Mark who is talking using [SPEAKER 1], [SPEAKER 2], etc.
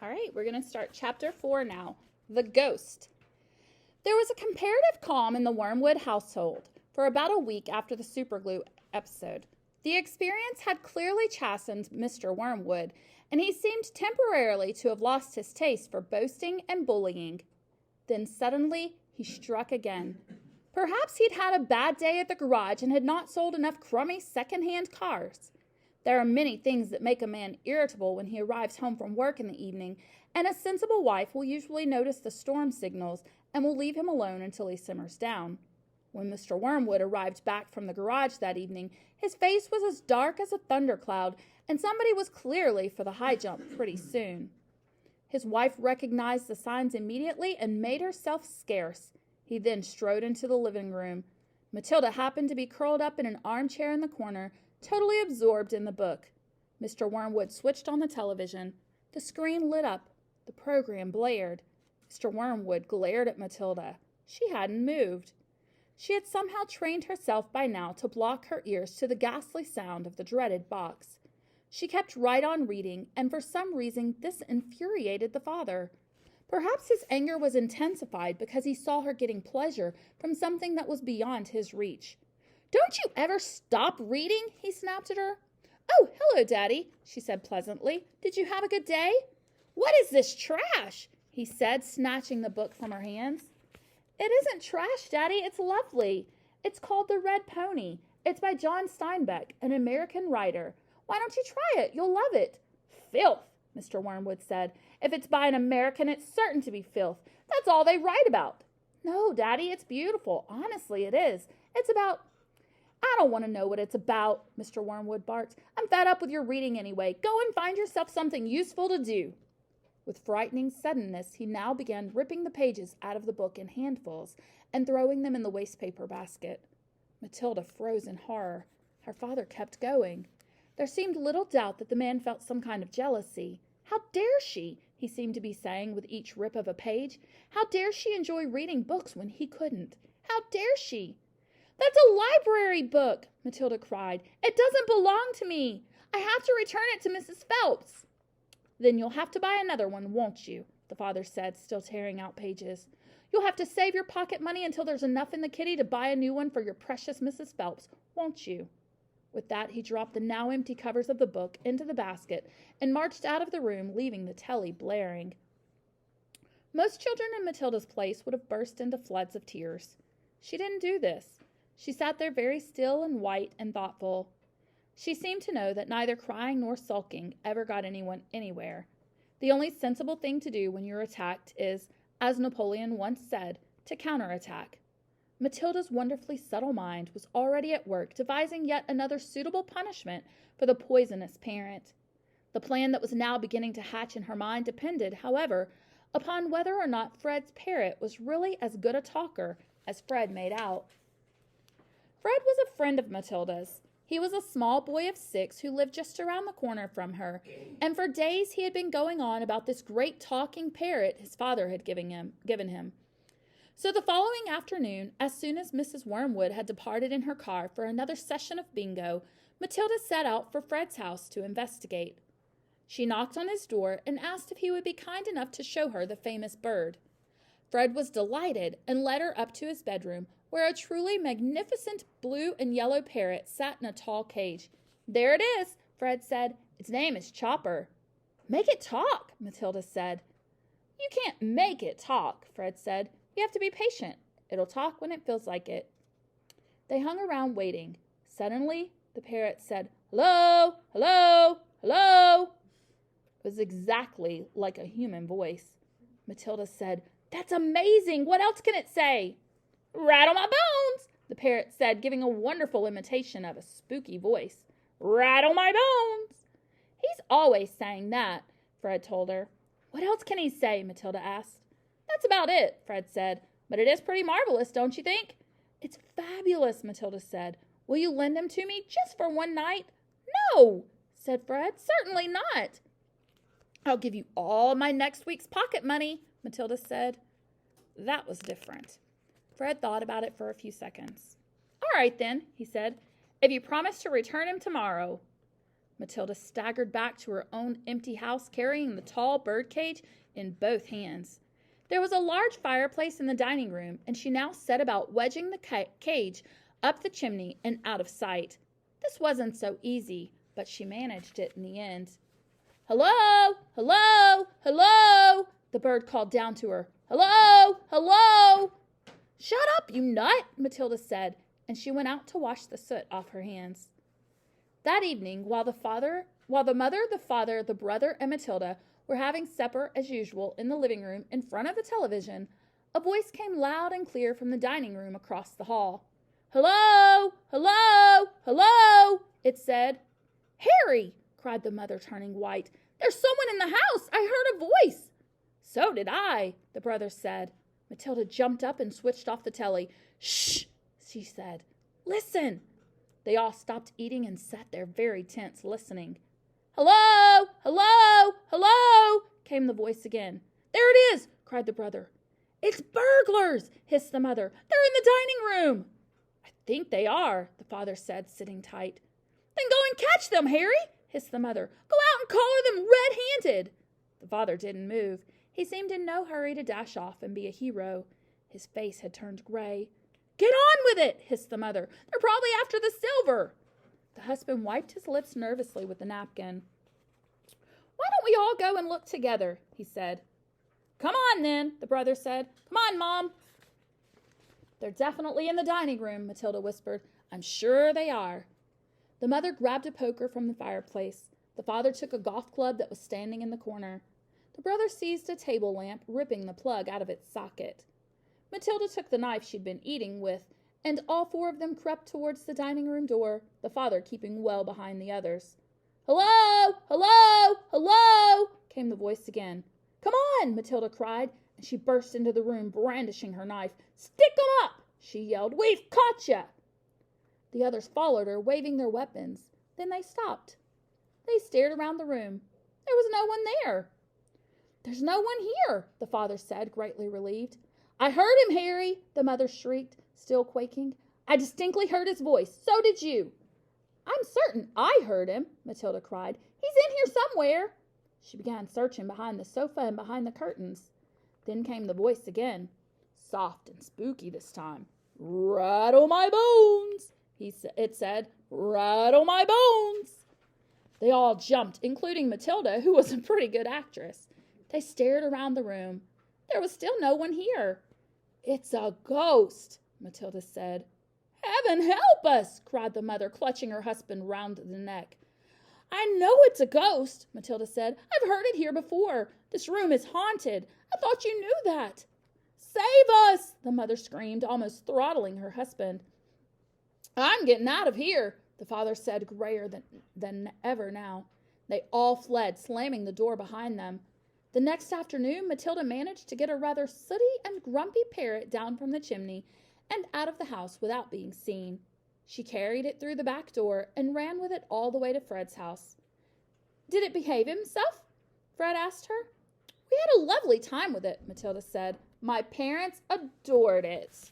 [SPEAKER 1] All right, we're going to start chapter 4 now. The Ghost. There was a comparative calm in the Wormwood household for about a week after the superglue episode. The experience had clearly chastened Mr. Wormwood, and he seemed temporarily to have lost his taste for boasting and bullying. Then suddenly he struck again. Perhaps he'd had a bad day at the garage and had not sold enough crummy second-hand cars. There are many things that make a man irritable when he arrives home from work in the evening, and a sensible wife will usually notice the storm signals and will leave him alone until he simmers down. When Mr. Wormwood arrived back from the garage that evening, his face was as dark as a thundercloud, and somebody was clearly for the high jump pretty soon. His wife recognized the signs immediately and made herself scarce. He then strode into the living room. Matilda happened to be curled up in an armchair in the corner, totally absorbed in the book. Mr. Wormwood switched on the television. The screen lit up. The program blared. Mr. Wormwood glared at Matilda. She hadn't moved. She had somehow trained herself by now to block her ears to the ghastly sound of the dreaded box. She kept right on reading, and for some reason this infuriated the father. Perhaps his anger was intensified because he saw her getting pleasure from something that was beyond his reach. "Don't you ever stop reading?" he snapped at her. "Oh, hello, Daddy," she said pleasantly. "Did you have a good day?" "What is this trash?" he said, snatching the book from her hands. "It isn't trash, Daddy. It's lovely. It's called The Red Pony. It's by John Steinbeck, an American writer. Why don't you try it? You'll love it." "Filth," Mr. Wormwood said. "If it's by an American, it's certain to be filth. That's all they write about." "No, Daddy, it's beautiful. Honestly, it is. It's about—" "I don't want to know what it's about," Mr. Wormwood barked. "I'm fed up with your reading anyway. Go and find yourself something useful to do." With frightening suddenness, he now began ripping the pages out of the book in handfuls and throwing them in the wastepaper basket. Matilda froze in horror. Her father kept going. There seemed little doubt that the man felt some kind of jealousy. "How dare she?" he seemed to be saying with each rip of a page. "How dare she enjoy reading books when he couldn't? How dare she?" "That's a library book," Matilda cried. "It doesn't belong to me. I have to return it to Mrs. Phelps." "Then you'll have to buy another one, won't you?" the father said, still tearing out pages. "You'll have to save your pocket money until there's enough in the kitty to buy a new one for your precious Mrs. Phelps, won't you?" With that, he dropped the now empty covers of the book into the basket and marched out of the room, leaving the telly blaring. Most children in Matilda's place would have burst into floods of tears. She didn't do this. She sat there very still and white and thoughtful. She seemed to know that neither crying nor sulking ever got anyone anywhere. The only sensible thing to do when you're attacked is, as Napoleon once said, to counterattack. Matilda's wonderfully subtle mind was already at work devising yet another suitable punishment for the poisonous parent. The plan that was now beginning to hatch in her mind depended, however, upon whether or not Fred's parrot was really as good a talker as Fred made out. Fred was a friend of Matilda's. He was a small boy of 6 who lived just around the corner from her, and for days he had been going on about this great talking parrot his father had given him. So the following afternoon, as soon as Mrs. Wormwood had departed in her car for another session of bingo, Matilda set out for Fred's house to investigate. She knocked on his door and asked if he would be kind enough to show her the famous bird. Fred was delighted and led her up to his bedroom, where a truly magnificent blue and yellow parrot sat in a tall cage. "There it is," Fred said. "Its name is Chopper." "Make it talk," Matilda said. "You can't make it talk," Fred said. "You have to be patient. It'll talk when it feels like it." They hung around waiting. Suddenly, the parrot said, "Hello, hello, hello." It was exactly like a human voice. Matilda said, "That's amazing. What else can it say?" "Rattle my bones," the parrot said, giving a wonderful imitation of a spooky voice. "Rattle my bones." "He's always saying that," Fred told her. "What else can he say?" Matilda asked. "That's about it," Fred said. "But it is pretty marvelous, don't you think?" "It's fabulous," Matilda said. "Will you lend him to me just for one night?" "No," said Fred. "Certainly not." "I'll give you all my next week's pocket money," Matilda said. That was different. Fred thought about it for a few seconds. "All right, then," he said, "if you promise to return him tomorrow." Matilda staggered back to her own empty house, carrying the tall bird cage in both hands. There was a large fireplace in the dining room, and she now set about wedging the cage up the chimney and out of sight. This wasn't so easy, but she managed it in the end. "Hello! Hello! Hello!" the bird called down to her. "Hello! Hello!" "Shut up, you nut!" Matilda said, and she went out to wash the soot off her hands. That evening, while the mother, the father, the brother, and Matilda were having supper as usual in the living room in front of the television, a voice came loud and clear from the dining room across the hall. "Hello! Hello! Hello!" it said. "Harry!" cried the mother, turning white. "There's someone in the house! I heard a voice!" "So did I," the brother said. Matilda jumped up and switched off the telly. "Shh!" she said. "Listen!" They all stopped eating and sat there very tense, listening. "Hello! Hello! Hello!" came the voice again. "There it is!" cried the brother. "It's burglars!" hissed the mother. "They're in the dining room!" "I think they are," the father said, sitting tight. "Then go and catch them, Harry!" hissed the mother. "Go out and collar them red-handed!" The father didn't move. He seemed in no hurry to dash off and be a hero. His face had turned gray. "Get on with it!" hissed the mother. "They're probably after the silver." The husband wiped his lips nervously with the napkin. "Why don't we all go and look together?" he said. "Come on, then," the brother said. "Come on, Mom." "They're definitely in the dining room," Matilda whispered. "I'm sure they are." The mother grabbed a poker from the fireplace. The father took a golf club that was standing in the corner. The brother seized a table lamp, ripping the plug out of its socket. Matilda took the knife she'd been eating with, and all four of them crept towards the dining room door, the father keeping well behind the others. "Hello! Hello! Hello!" came the voice again. "Come on!" Matilda cried, and she burst into the room, brandishing her knife. "Stick 'em up!" she yelled. "We've caught ya!" The others followed her, waving their weapons. Then they stopped. They stared around the room. There was no one there. "There's no one here," the father said, greatly relieved. "I heard him, Harry!" the mother shrieked, still quaking. "I distinctly heard his voice. So did you." "I'm certain I heard him," Matilda cried. "He's in here somewhere." She began searching behind the sofa and behind the curtains. Then came the voice again, soft and spooky this time. "Rattle my bones," it said. "Rattle my bones." They all jumped, including Matilda, who was a pretty good actress. They stared around the room. There was still no one here. "It's a ghost," Matilda said. "Heaven help us!" cried the mother, clutching her husband round the neck. "I know it's a ghost," Matilda said. "I've heard it here before. This room is haunted. I thought you knew that." "Save us!" the mother screamed, almost throttling her husband. "I'm getting out of here," the father said, grayer than ever now. They all fled, slamming the door behind them. The next afternoon, Matilda managed to get a rather sooty and grumpy parrot down from the chimney and out of the house without being seen. She carried it through the back door and ran with it all the way to Fred's house. "Did it behave himself?" Fred asked her. "We had a lovely time with it," Matilda said. "My parents adored it."